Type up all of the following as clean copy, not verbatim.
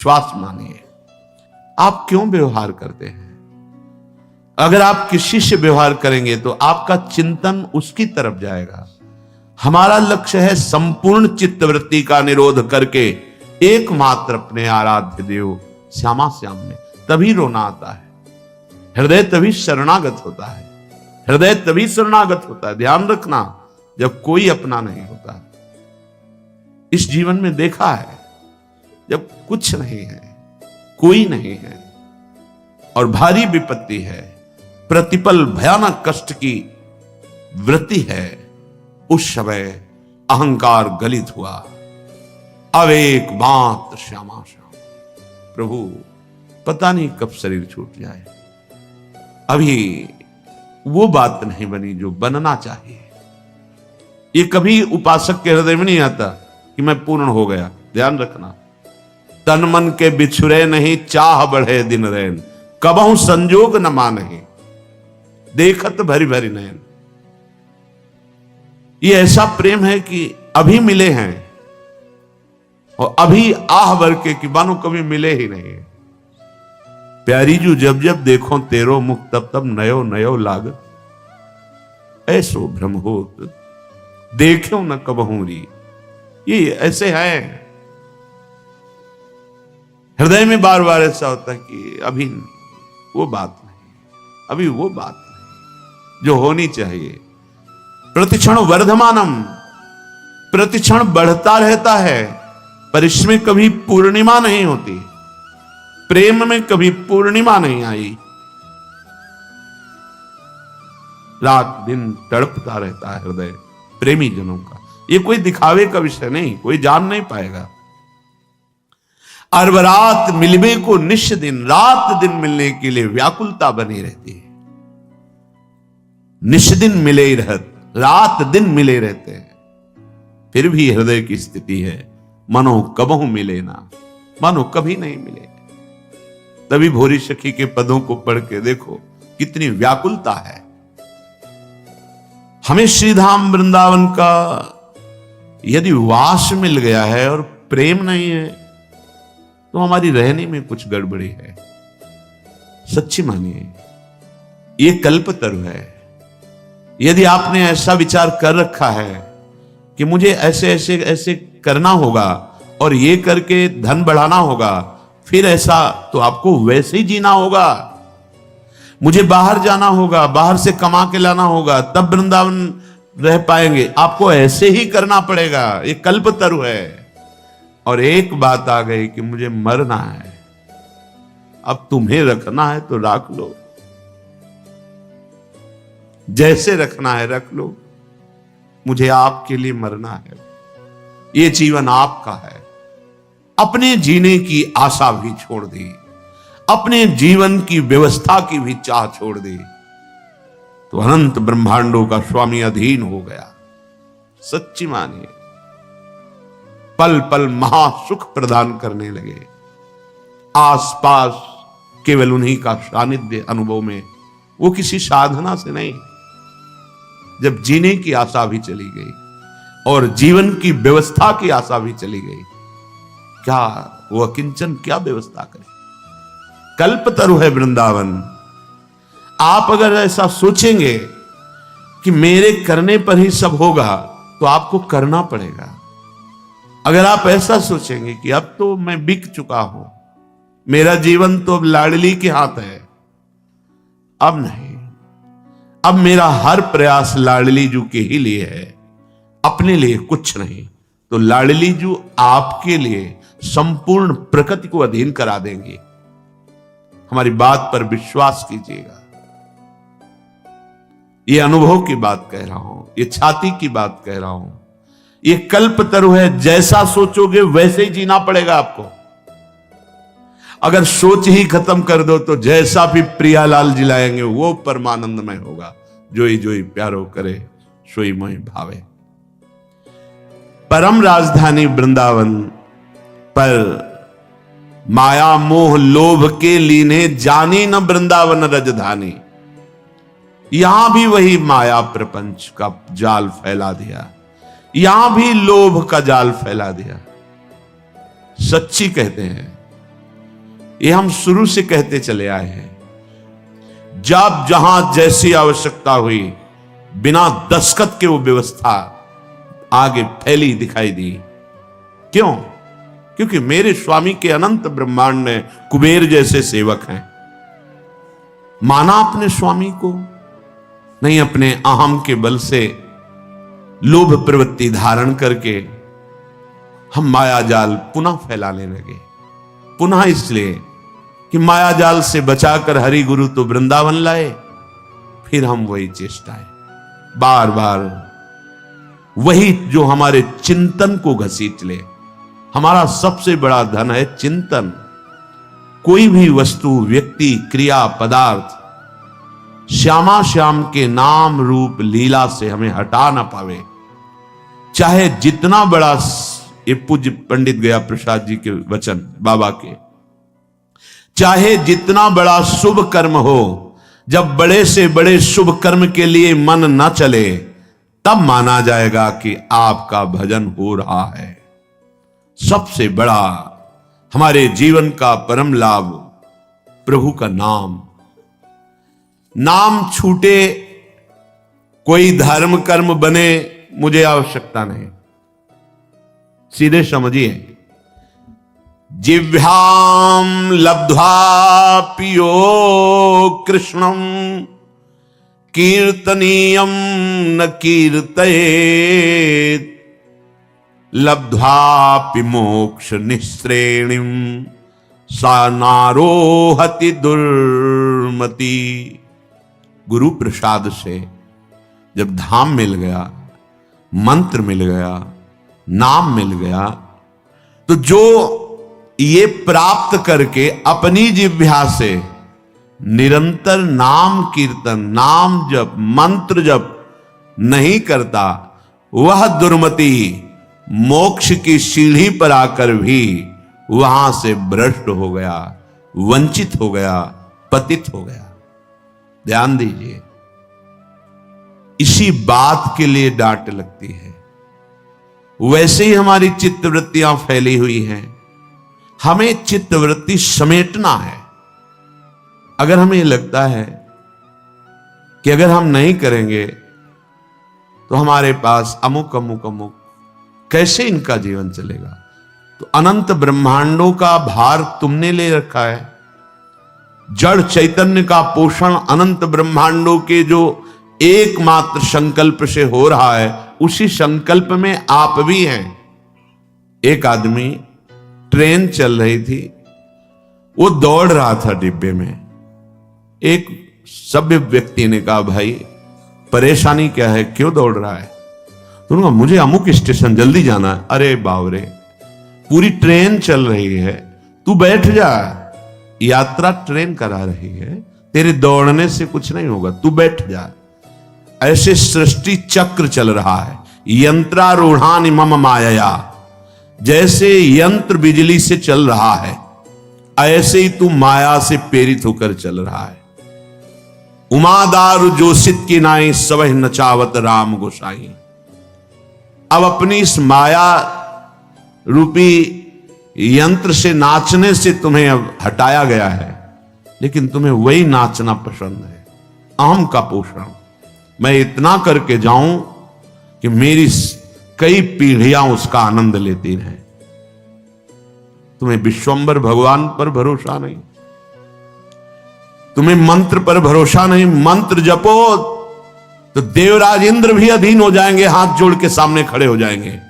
विश्वास मानिए। आप क्यों व्यवहार करते हैं? अगर आप किसी से व्यवहार करेंगे तो आपका चिंतन उसकी तरफ जाएगा। हमारा लक्ष्य है संपूर्ण चित्तवृत्ति का निरोध करके एकमात्र अपने आराध्य देव श्यामा श्याम में। तभी रोना आता है, हृदय तभी शरणागत होता है, हृदय तभी शरणागत होता है। ध्यान रखना, जब कोई अपना नहीं होता। इस जीवन में देखा है, जब कुछ नहीं है, कोई नहीं है और भारी विपत्ति है, प्रतिपल भयानक कष्ट की वृत्ति है, उस समय अहंकार गलित हुआ। अब एक मात्र श्यामा श्याम। प्रभु पता नहीं कब शरीर छूट जाए। अभी वो बात नहीं बनी जो बनना चाहिए। ये कभी उपासक के हृदय में नहीं आता कि मैं पूर्ण हो गया। ध्यान रखना, तन मन के बिछुरे नहीं, चाह बढ़े दिन रैन, कबहू संजोग न मानहि, देखत भरी भरी नैन। ये ऐसा प्रेम है कि अभी मिले हैं और अभी आह भर के कि मानो कभी मिले ही नहीं। प्यारी जू जब जब देखो तेरो मुख, तब तब नयो नयो लाग, ऐसो भ्रम होत देखो न कबहू री। ये ऐसे है, हृदय में बार बार ऐसा होता है कि अभी वो बात नहीं, अभी वो बात नहीं जो होनी चाहिए। प्रतिक्षण वर्धमानम, प्रतिक्षण बढ़ता रहता है, पर इसमें कभी पूर्णिमा नहीं होती। प्रेम में कभी पूर्णिमा नहीं आई। रात दिन तड़पता रहता है हृदय प्रेमी जनों का। ये कोई दिखावे का विषय नहीं, कोई जान नहीं पाएगा। अरब रात मिलबे को निश्च दिन, रात दिन मिलने के लिए व्याकुलता बनी रहती है। निश्च दिन मिले ही रहत, रात दिन मिले रहते हैं, फिर भी हृदय की स्थिति है मनो कबहू मिले ना, मानो कभी नहीं मिले। तभी भोरी सखी के पदों को पढ़ के देखो कितनी व्याकुलता है। हमें श्रीधाम वृंदावन का यदि वास मिल गया है और प्रेम नहीं है तो हमारी रहने में कुछ गड़बड़ी है। सच्ची मानिए, ये कल्पतरु है। यदि आपने ऐसा विचार कर रखा है कि मुझे ऐसे ऐसे ऐसे करना होगा और ये करके धन बढ़ाना होगा, फिर ऐसा तो आपको वैसे ही जीना होगा। मुझे बाहर जाना होगा, बाहर से कमा के लाना होगा, तब वृंदावन रह पाएंगे, आपको ऐसे ही करना पड़ेगा। ये कल्पतरु है। और एक बात आ गई कि मुझे मरना है, अब तुम्हें रखना है तो रख लो, जैसे रखना है रख लो, मुझे आपके लिए मरना है। ये जीवन आपका है। अपने जीने की आशा भी छोड़ दी, अपने जीवन की व्यवस्था की भी चाह छोड़ दी, तो अनंत ब्रह्मांडों का स्वामी अधीन हो गया। सच्ची मानिए, पल पल महासुख प्रदान करने लगे। आसपास केवल उन्हीं का सानिध्य अनुभव में, वो किसी साधना से नहीं। जब जीने की आशा भी चली गई और जीवन की व्यवस्था की आशा भी चली गई, क्या वो अकिंचन क्या व्यवस्था करे? कल्पतरु है वृंदावन। आप अगर ऐसा सोचेंगे कि मेरे करने पर ही सब होगा, तो आपको करना पड़ेगा। अगर आप ऐसा सोचेंगे कि अब तो मैं बिक चुका हूं, मेरा जीवन तो अब लाडली के हाथ है, अब नहीं, अब मेरा हर प्रयास लाडली जू के ही लिए है, अपने लिए कुछ नहीं, तो लाडली जू आपके लिए संपूर्ण प्रकृति को अधीन करा देंगे। हमारी बात पर विश्वास कीजिएगा। ये अनुभव की बात कह रहा हूं, ये छाती की बात कह रहा हूं। ये कल्पतरु है। जैसा सोचोगे वैसे ही जीना पड़ेगा आपको। अगर सोच ही खत्म कर दो तो जैसा भी प्रियालाल जिलाएंगे वो परमानंदमय होगा। जोई प्यारो करे सोई मोहि भावे। परम राजधानी वृंदावन पर माया मोह लोभ के लीने जानी न वृंदावन रजधानी। यहां भी वही माया प्रपंच का जाल फैला दिया, यहां भी लोभ का जाल फैला दिया। सच्ची कहते हैं ये हम शुरू से कहते चले आए हैं। जब जहां जैसी आवश्यकता हुई, बिना दस्तखत के वो व्यवस्था आगे फैली दिखाई दी। क्यों? क्योंकि मेरे स्वामी के अनंत ब्रह्मांड में कुबेर जैसे सेवक हैं। माना अपने स्वामी को, नहीं अपने अहम के बल से लोभ प्रवृत्ति धारण करके हम माया जाल पुनः फैलाने लगे। पुनः इसलिए कि माया जाल से बचाकर हरि गुरु तो वृंदावन लाए, फिर हम वही चेष्टाएं बार बार, वही जो हमारे चिंतन को घसीट ले। हमारा सबसे बड़ा धन है चिंतन। कोई भी वस्तु, व्यक्ति, क्रिया, पदार्थ श्यामा श्याम के नाम रूप लीला से हमें हटा ना पावे। चाहे जितना बड़ा, ये पूज्य पंडित गया प्रसाद जी के वचन बाबा के, चाहे जितना बड़ा शुभ कर्म हो, जब बड़े से बड़े शुभ कर्म के लिए मन न चले, तब माना जाएगा कि आपका भजन हो रहा है। सबसे बड़ा हमारे जीवन का परम लाभ प्रभु का नाम। नाम छूटे, कोई धर्म कर्म बने, मुझे आवश्यकता नहीं। सीधे समझिए, जिह्वाम लब्ध्वा पियो कृष्णम कीर्तनीयम न कीर्तयेत् लब्ध्वापि मोक्ष निःश्रेणिम सा नारोहति दुर्मति। गुरु प्रसाद से जब धाम मिल गया, मंत्र मिल गया, नाम मिल गया, तो जो ये प्राप्त करके अपनी जिह्वा से निरंतर नाम कीर्तन, नाम जप, मंत्र जप नहीं करता, वह दुर्मति मोक्ष की सीढ़ी पर आकर भी वहां से भ्रष्ट हो गया, वंचित हो गया, पतित हो गया। ध्यान दीजिए, इसी बात के लिए डांट लगती है। वैसे ही हमारी चित्तवृत्तियां फैली हुई हैं। हमें चित्तवृत्ति समेटना है। अगर हमें लगता है कि अगर हम नहीं करेंगे तो हमारे पास अमुक अमुक अमुक, कैसे इनका जीवन चलेगा? तो अनंत ब्रह्मांडों का भार तुमने ले रखा है। जड़ चैतन्य का पोषण अनंत ब्रह्मांडों के जो एकमात्र संकल्प से हो रहा है, उसी संकल्प में आप भी हैं। एक आदमी, ट्रेन चल रही थी, वो दौड़ रहा था डिब्बे में। एक सभ्य व्यक्ति ने कहा, भाई परेशानी क्या है, क्यों दौड़ रहा है? तो उन्होंने कहा, मुझे अमुक स्टेशन जल्दी जाना है। अरे बावरे, पूरी ट्रेन चल रही है, तू बैठ जा। यात्रा ट्रेन करा रही है, तेरे दौड़ने से कुछ नहीं होगा, तू बैठ जा। ऐसे सृष्टि चक्र चल रहा है। यंत्रारूढ़ानि मम मायया, जैसे यंत्र बिजली से चल रहा है, ऐसे ही तू माया से प्रेरित होकर चल रहा है। उमादारु जोशित की नाई सबह नचावत राम गोसाई। अब अपनी इस माया रूपी यंत्र से नाचने से तुम्हें अब हटाया गया है, लेकिन तुम्हें वही नाचना पसंद है। अहम का पोषण, मैं इतना करके जाऊं कि मेरी कई पीढ़ियां उसका आनंद लेती रहें। तुम्हें विश्वंभर भगवान पर भरोसा नहीं, तुम्हें मंत्र पर भरोसा नहीं। मंत्र जपो तो देवराज इंद्र भी अधीन हो जाएंगे, हाथ जोड़ के सामने खड़े हो जाएंगे।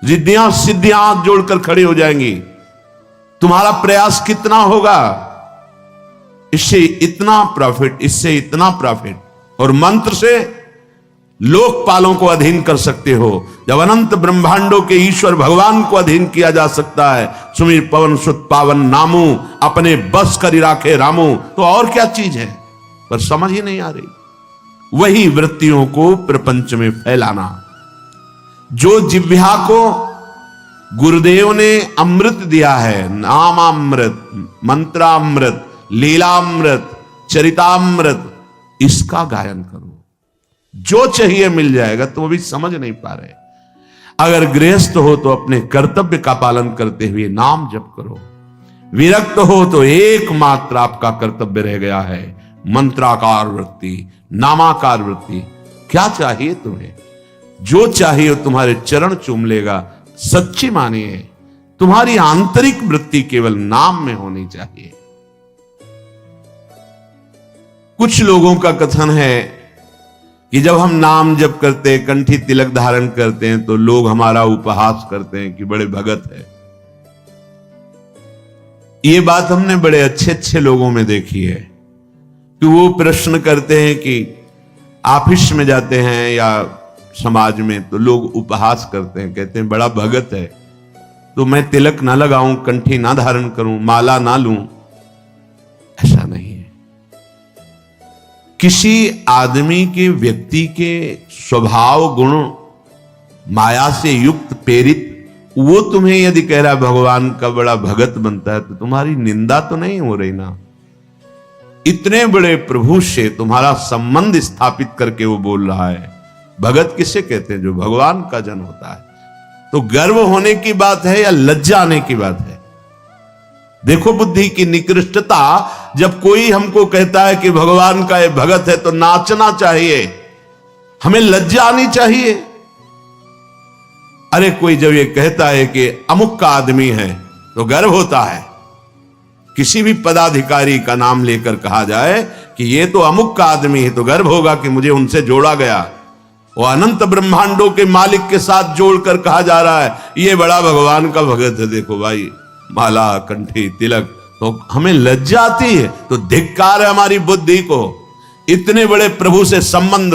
रिद्धियां सिद्धियां हाथ जोड़कर खड़े हो जाएंगी। तुम्हारा प्रयास कितना होगा, इससे इतना प्रॉफिट, इससे इतना प्रॉफिट। और मंत्र से लोकपालों को अधीन कर सकते हो। जब अनंत ब्रह्मांडों के ईश्वर भगवान को अधीन किया जा सकता है, सुमिर पवन सुत पावन नामू, अपने बस करी राखे रामू, तो और क्या चीज है? पर समझ ही नहीं आ रही। वही वृत्तियों को प्रपंच में फैलाना। जो जिह्वा को गुरुदेव ने अमृत दिया है, नामामृत, मंत्रामृत, लीलामृत, चरितामृत, इसका गायन करो। जो चाहिए मिल जाएगा। तो वो भी समझ नहीं पा रहे। अगर गृहस्थ हो तो अपने कर्तव्य का पालन करते हुए नाम जप करो। विरक्त हो तो एकमात्र आपका कर्तव्य रह गया है मंत्राकार वृत्ति, नामाकार वृत्ति। क्या चाहिए तुम्हें? जो चाहिए तुम्हारे चरण चूम लेगा। सच्ची मानिए, तुम्हारी आंतरिक वृत्ति केवल नाम में होनी चाहिए। कुछ लोगों का कथन है कि जब हम नाम जप करते हैं, कंठी तिलक धारण करते हैं, तो लोग हमारा उपहास करते हैं कि बड़े भगत है। ये बात हमने बड़े अच्छे अच्छे लोगों में देखी है कि वो प्रश्न करते हैं कि ऑफिस में जाते हैं या समाज में, तो लोग उपहास करते हैं, कहते हैं बड़ा भगत है, तो मैं तिलक ना लगाऊं, कंठी ना धारण करूं, माला ना लूं। ऐसा नहीं है। किसी आदमी के, व्यक्ति के स्वभाव गुण माया से युक्त प्रेरित, वो तुम्हें यदि कह रहा है भगवान का बड़ा भगत बनता है, तो तुम्हारी निंदा तो नहीं हो रही ना। इतने बड़े प्रभु से तुम्हारा संबंध स्थापित करके वो बोल रहा है। भगत किसे कहते हैं? जो भगवान का जन होता है। तो गर्व होने की बात है या लज्जा आने की बात है? देखो बुद्धि की निकृष्टता। जब कोई हमको कहता है कि भगवान का ये भगत है, तो नाचना चाहिए, हमें लज्जा आनी चाहिए। अरे कोई जब ये कहता है कि अमुक का आदमी है, तो गर्व होता है। किसी भी पदाधिकारी का नाम लेकर कहा जाए कि ये तो अमुक का आदमी है, तो गर्व होगा कि मुझे उनसे जोड़ा गया। वो अनंत ब्रह्मांडों के मालिक के साथ जोड़कर कहा जा रहा है ये बड़ा भगवान का भगत है। देखो भाई, माला, कंठी, तिलक, तो हमें लज्जा आती है। तो धिक्कार है हमारी बुद्धि को। इतने बड़े प्रभु से संबंध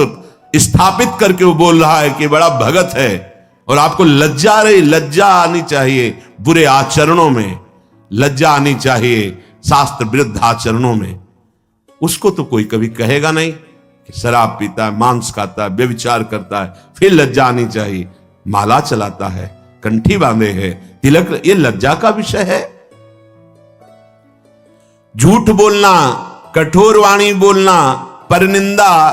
स्थापित करके वो बोल रहा है कि बड़ा भगत है, और आपको लज्जा रही। लज्जा आनी चाहिए बुरे आचरणों में, लज्जा आनी चाहिए शास्त्र विरुद्ध आचरणों में। उसको तो कोई कभी कहेगा नहीं कि शराब पीता है, मांस खाता है, व्यभिचार करता है, फिर लज्जा आनी चाहिए। माला चलाता है, कंठी बांधे है, तिलक, ये लज्जा का विषय है। झूठ बोलना, कठोर वाणी बोलना, परनिंदा,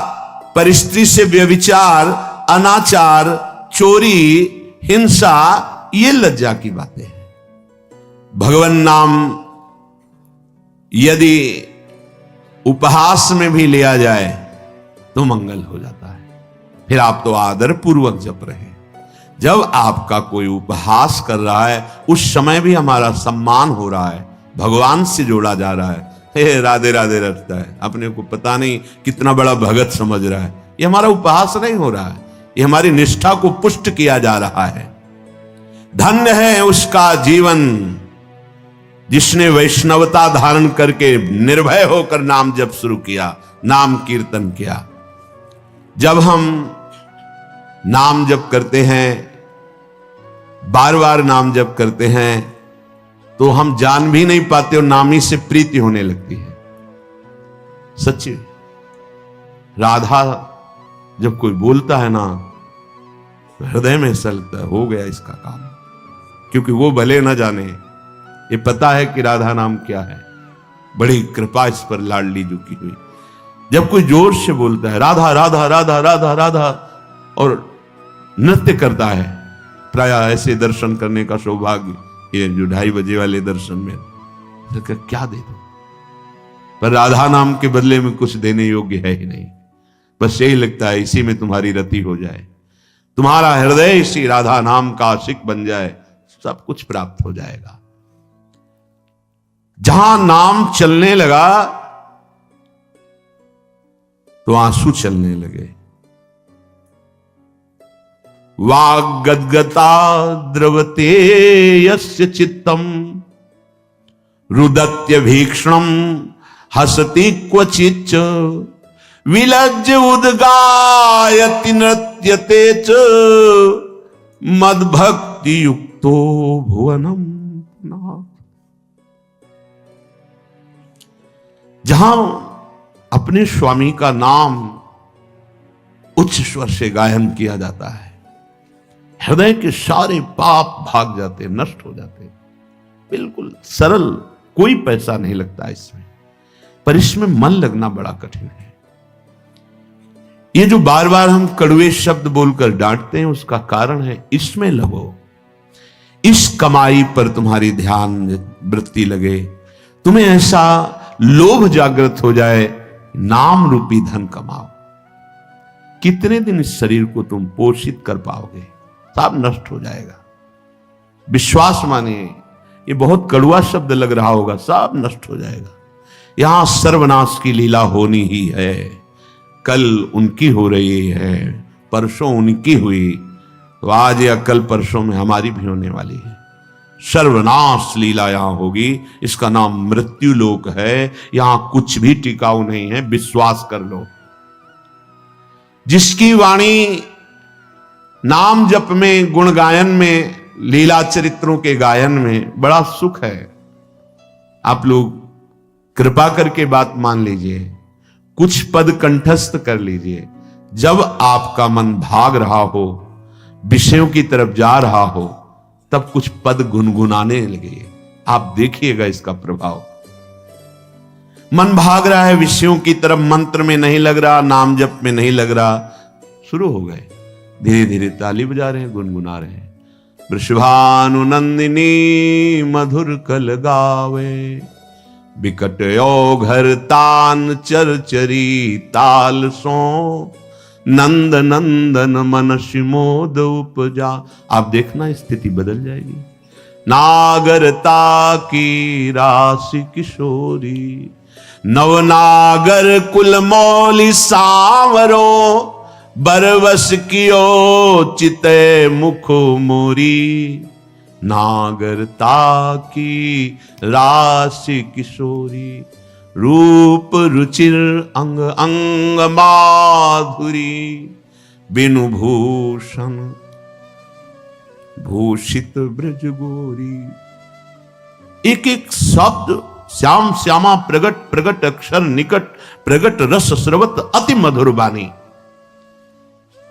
परिस्त्री से व्यभिचार, अनाचार, चोरी, हिंसा, ये लज्जा की बातें हैं। भगवान नाम यदि उपहास में भी लिया जाए तो मंगल हो जाता है। फिर आप तो आदर पूर्वक जप रहे हैं। जब आपका कोई उपहास कर रहा है, उस समय भी हमारा सम्मान हो रहा है, भगवान से जोड़ा जा रहा है। हे राधे राधे रटता है, अपने को पता नहीं कितना बड़ा भगत समझ रहा है। ये हमारा उपहास नहीं हो रहा है, ये हमारी निष्ठा को पुष्ट किया जा रहा है। धन्य है उसका जीवन जिसने वैष्णवता धारण करके निर्भय होकर नाम जप शुरू किया, नाम कीर्तन किया। जब हम नाम जप करते हैं, बार बार नाम जप करते हैं, तो हम जान भी नहीं पाते और नाम ही से प्रीति होने लगती है। सच्ची राधा जब कोई बोलता है ना, तो हृदय में ऐसा लगता है हो गया इसका काम। क्योंकि वो भले ना जाने, ये पता है कि राधा नाम क्या है। बड़ी कृपा इस पर लाडली झुकी हुई। जब कोई जोर से बोलता है राधा राधा राधा राधा राधा और नृत्य करता है, प्राय ऐसे दर्शन करने का सौभाग्य ये जो 2:30 बजे वाले दर्शन में, तो क्या दे दो, पर राधा नाम के बदले में कुछ देने योग्य है ही नहीं। बस यही लगता है इसी में तुम्हारी रति हो जाए, तुम्हारा हृदय इसी राधा नाम का आशिक बन जाए, सब कुछ प्राप्त हो जाएगा। जहां नाम चलने लगा तो आंसू चलने लगे। वाग्गद्गता द्रवते यस्य चित्तम रुदत्य भीक्षणम हसति क्वचिच्च विलज्ज उद्गायति नृत्यते च मद्भक्ति युक्तो भुवनम। जहां अपने स्वामी का नाम उच्च स्वर से गायन किया जाता है, हृदय के सारे पाप भाग जाते, नष्ट हो जाते। बिल्कुल सरल, कोई पैसा नहीं लगता इसमें, पर इसमें मन लगना बड़ा कठिन है। ये जो बार बार हम कड़वे शब्द बोलकर डांटते हैं, उसका कारण है इसमें लगो। इस कमाई पर तुम्हारी ध्यान वृत्ति लगे, तुम्हें ऐसा लोभ जागृत हो जाए, नाम रूपी धन कमाओ। कितने दिन इस शरीर को तुम पोषित कर पाओगे? सब नष्ट हो जाएगा। विश्वास मानिए, ये बहुत कड़वा शब्द लग रहा होगा, सब नष्ट हो जाएगा। यहां सर्वनाश की लीला होनी ही है। कल उनकी हो रही है, परसों उनकी हुई, तो आज या कल परसों में हमारी भी होने वाली है। सर्वनाश लीला यहां होगी। इसका नाम मृत्यु लोक है। यहां कुछ भी टिकाऊ नहीं है, विश्वास कर लो। जिसकी वाणी नाम जप में, गुण गायन में, लीला चरित्रों के गायन में बड़ा सुख है। आप लोग कृपा करके बात मान लीजिए, कुछ पद कंठस्थ कर लीजिए। जब आपका मन भाग रहा हो, विषयों की तरफ जा रहा हो, तब कुछ पद गुनगुनाने लगे। आप देखिएगा इसका प्रभाव। मन भाग रहा है विषयों की तरफ, मंत्र में नहीं लग रहा, नाम जप में नहीं लग रहा, शुरू हो गए, धीरे धीरे ताली बजा रहे हैं, गुनगुना रहे हैं। वृषभानु नंदिनी मधुर कल गावे, बिकट घर तान चरचरी ताल सो, नंद नंदन मन शिमोद उपजा। आप देखना स्थिति बदल जाएगी। नागरता की राशि किशोरी, नवनागर कुल मौली सांवरो, बरवस कियो चिते मुख मोरी, नागरता की राशि किशोरी, रूप रुचिर अंग अंग माधुरी, बिनु भूषण भूषित ब्रज गोरी। एक एक शब्द श्याम श्यामा प्रगट प्रगट अक्षर निकट, प्रगट रस स्रवत अति मधुर बानी।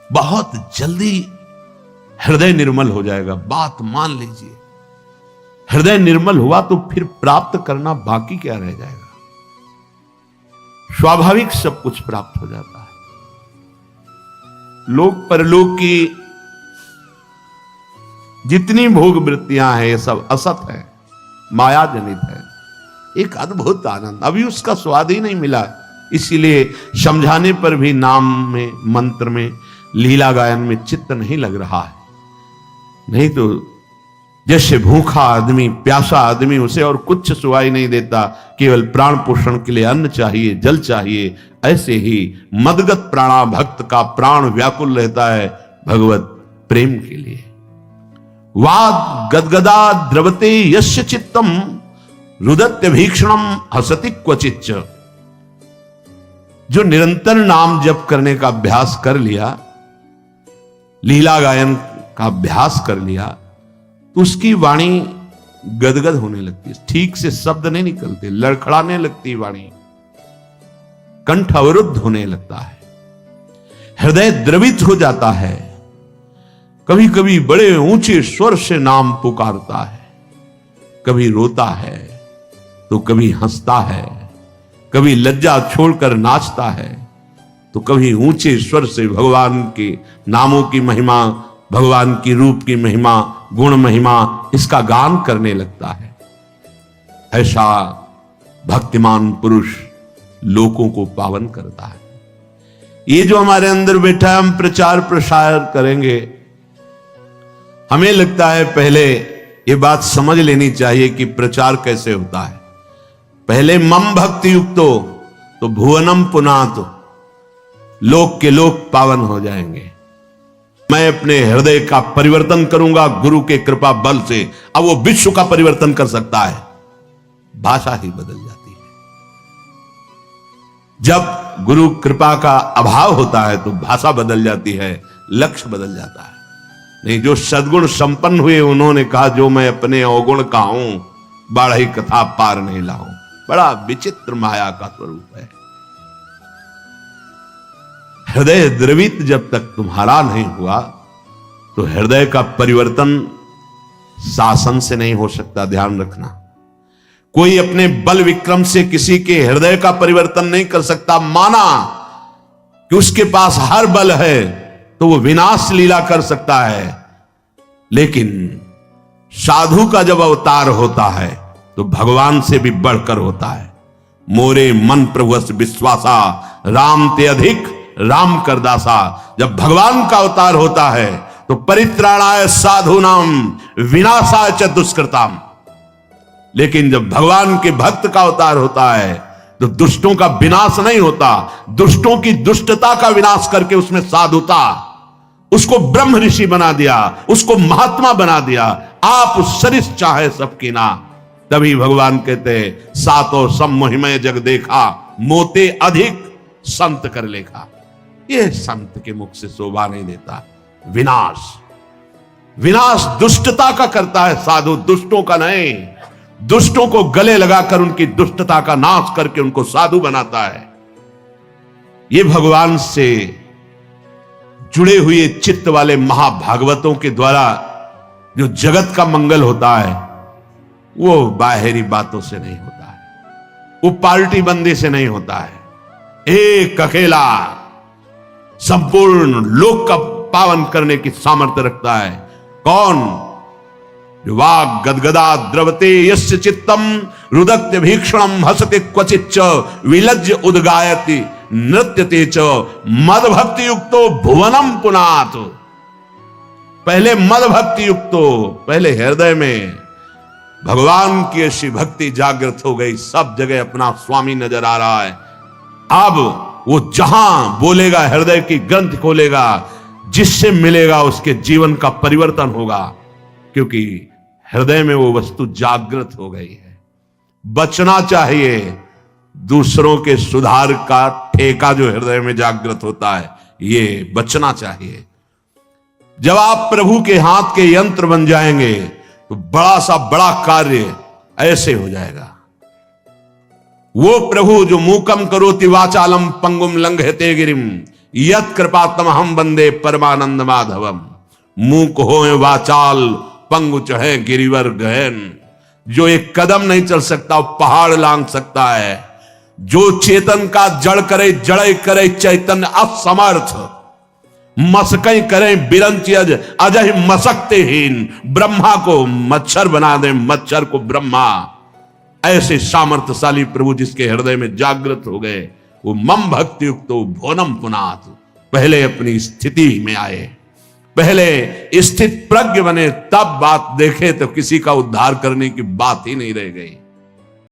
बहुत जल्दी हृदय निर्मल हो जाएगा। बात मान लीजिए, हृदय निर्मल हुआ तो फिर प्राप्त करना बाकी क्या रह जाएगा? स्वाभाविक सब कुछ प्राप्त हो जाता है। लोक परलोक की जितनी भोग वृत्तियां हैं, ये सब असत है, माया जनित है। एक अद्भुत आनंद, अभी उसका स्वाद ही नहीं मिला, इसीलिए समझाने पर भी नाम में, मंत्र में, लीला गायन में चित्त नहीं लग रहा है। नहीं तो जैसे भूखा आदमी, प्यासा आदमी, उसे और कुछ सुवाई नहीं देता, केवल प्राण पोषण के लिए अन्न चाहिए, जल चाहिए, ऐसे ही मदगत प्राणा भक्त का प्राण व्याकुल रहता है भगवत प्रेम के लिए। वाद गदगदा द्रवते यस्य चित्तम, रुदत्य भीक्षणम हसति क्वचिच्च। जो निरंतर नाम जप करने का अभ्यास कर लिया, लीला गायन का अभ्यास कर लिया, तो उसकी वाणी गदगद होने लगती है। ठीक से शब्द नहीं निकलते, लड़खड़ाने लगती वाणी, कंठ अवरुद्ध होने लगता है, हृदय द्रवित हो जाता है। कभी कभी बड़े ऊंचे स्वर से नाम पुकारता है, कभी रोता है तो कभी हंसता है, कभी लज्जा छोड़कर नाचता है, तो कभी ऊंचे स्वर से भगवान के नामों की महिमा, भगवान की रूप की महिमा, गुण महिमा, इसका गान करने लगता है। ऐसा भक्तिमान पुरुष लोगों को पावन करता है। ये जो हमारे अंदर बैठा, हम प्रचार प्रसार करेंगे, हमें लगता है पहले ये बात समझ लेनी चाहिए कि प्रचार कैसे होता है। पहले मम भक्ति युक्तो तो भुवनम पुनातो, लोक के लोक पावन हो जाएंगे। मैं अपने हृदय का परिवर्तन करूंगा गुरु के कृपा बल से। अब वो विश्व का परिवर्तन कर सकता है, भाषा ही बदल जाती है। जब गुरु कृपा का अभाव होता है तो भाषा बदल जाती है, लक्ष्य बदल जाता है। नहीं, जो सद्गुण संपन्न हुए उन्होंने कहा, जो मैं अपने अवगुण का हूं, बाढ़ी कथा पार नहीं लाऊं। बड़ा विचित्र माया का स्वरूप है। हृदय द्रवित जब तक तुम्हारा नहीं हुआ, तो हृदय का परिवर्तन शासन से नहीं हो सकता। ध्यान रखना, कोई अपने बल विक्रम से किसी के हृदय का परिवर्तन नहीं कर सकता। माना कि उसके पास हर बल है तो वो विनाश लीला कर सकता है, लेकिन साधु का जब अवतार होता है तो भगवान से भी बढ़कर होता है। मोरे मन प्रभुस विश्वासा राम ते अधिक राम करदासा। जब भगवान का अवतार होता है तो परित्राणाय साधूनाम विनाशाय च दुष्कृताम। लेकिन जब भगवान के भक्त का अवतार होता है तो दुष्टों का विनाश नहीं होता, दुष्टों की दुष्टता का विनाश करके उसमें साधुता, उसको ब्रह्म ऋषि बना दिया, उसको महात्मा बना दिया। आप सरिस चाहे सबकी ना। तभी भगवान कहते सातो सम मोहिमय जग देखा मोते अधिक संत कर लेखा। यह संत के मुख से शोभा नहीं देता। विनाश विनाश दुष्टता का करता है साधु, दुष्टों का नहीं। दुष्टों को गले लगाकर उनकी दुष्टता का नाश करके उनको साधु बनाता है। ये भगवान से जुड़े हुए चित्त वाले महाभागवतों के द्वारा जो जगत का मंगल होता है वो बाहरी बातों से नहीं होता है, वो पार्टी बंदी से नहीं होता है। एक अकेला संपूर्ण लोक का पावन करने की सामर्थ्य रखता है। कौन? जो वाग गदगदा द्रवते यस्य चित्तम रुदत्य भीक्षणम हसते क्वचिच्च विलज्ज उद्गायति नृत्यते च मद भक्ति युक्तो भुवनम पुनात। पहले मद भक्ति युक्तो, पहले हृदय में भगवान की ऐसी भक्ति जागृत हो गई, सब जगह अपना स्वामी नजर आ रहा है। अब वो जहां बोलेगा हृदय की ग्रंथ खोलेगा, जिससे मिलेगा उसके जीवन का परिवर्तन होगा, क्योंकि हृदय में वो वस्तु जागृत हो गई है। बचना चाहिए दूसरों के सुधार का ठेका जो हृदय में जागृत होता है, ये बचना चाहिए। जब आप प्रभु के हाथ के यंत्र बन जाएंगे तो बड़ा सा बड़ा कार्य ऐसे हो जाएगा। वो प्रभु जो मूकम करोति वाचालम पंगुम लंघयते गिरिम यत् कृपातम हम वंदे परमानंद माधवम। मूक हो वाचाल पंगु चहे गिरिवर गहन। जो एक कदम नहीं चल सकता वो पहाड़ लांग सकता है। जो चेतन का जड़ करे जड़ करे चैतन्य असमर्थ। मसकई करें बिरंची अजय मसकते हीन। ब्रह्मा को मच्छर बना दे मच्छर को ब्रह्मा। ऐसे सामर्थ्यशाली प्रभु जिसके हृदय में जागृत हो गए, वो मम भक्ति युक्त भोनम पुनात। पहले अपनी स्थिति में आए, पहले स्थित प्रज्ञ बने, तब बात देखे तो किसी का उद्धार करने की बात ही नहीं रह गई।